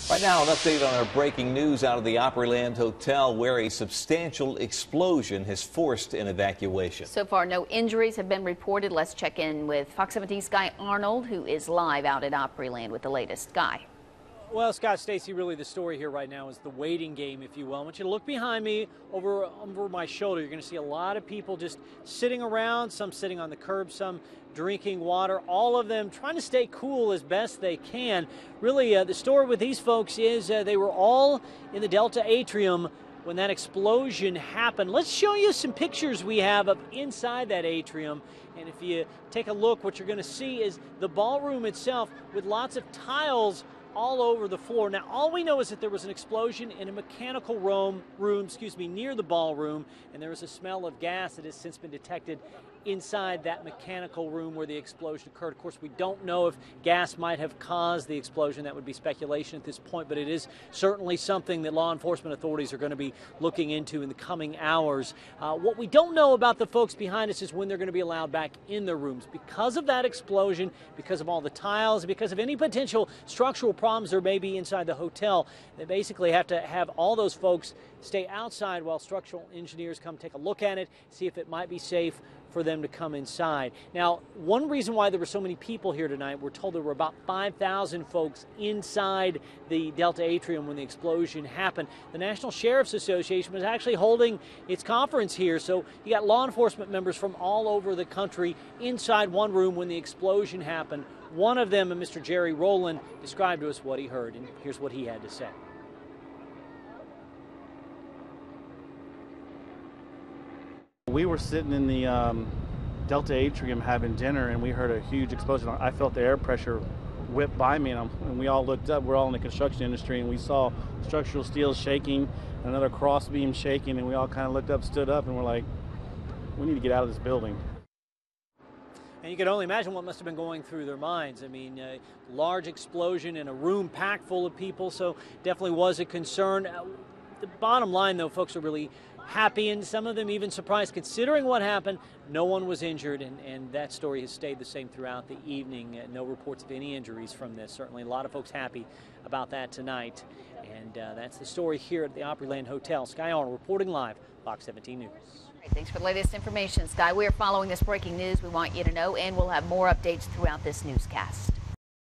Right now, an update on our breaking news out of the Opryland Hotel, where a substantial explosion has forced an evacuation. So far, no injuries have been reported. Let's check in with Fox 17's Sky Arnold, who is live out at Opryland with the latest. Sky. Well, Scott, Stacy, really the story here right now is the waiting game, if you will. I want you to look behind me over my shoulder. You're going to see a lot of people just sitting around, some sitting on the curb, some drinking water, all of them trying to stay cool as best they can. Really, the story with these folks is they were all in the Delta Atrium when that explosion happened. Let's show you some pictures we have of inside that atrium. And if you take a look, what you're going to see is the ballroom itself with lots of tiles all over the floor. Now, all we know is that there was an explosion in a mechanical room, near the ballroom, and there was a smell of gas that has since been detected inside that mechanical room where the explosion occurred. Of course, we don't know if gas might have caused the explosion. That would be speculation at this point, but it is certainly something that law enforcement authorities are going to be looking into in the coming hours. What we don't know about the folks behind us is when they're going to be allowed back in their rooms. Because of that explosion, because of all the tiles, because of any potential structural problems there may be inside the hotel, they basically have to have all those folks stay outside while structural engineers come take a look at it, see if it might be safe for them to come inside. Now, one reason why there were so many people here tonight, we're told there were about 5,000 folks inside the Delta Atrium when the explosion happened. The National Sheriff's Association was actually holding its conference here, so you got law enforcement members from all over the country inside one room when the explosion happened. One of them, Mr. Jerry Rowland, described to us what he heard, and here's what he had to say. We were sitting in the Delta Atrium having dinner, and we heard a huge explosion. I felt the air pressure whip by me, and we all looked up. We're all in the construction industry, and we saw structural steel shaking, another cross beam shaking, and we all kind of looked up, stood up, and we're like, we need to get out of this building. And you can only imagine what must have been going through their minds. I mean, a large explosion in a room packed full of people, so definitely was a concern. The bottom line, though, folks are really happy, and some of them even surprised. Considering what happened, no one was injured, and that story has stayed the same throughout the evening. No reports of any injuries from this. Certainly a lot of folks happy about that tonight. And that's the story here at the Opryland Hotel. Sky Arnold reporting live, Fox 17 News. Thanks for the latest information, Sky. We are following this breaking news. We want you to know, and we'll have more updates throughout this newscast.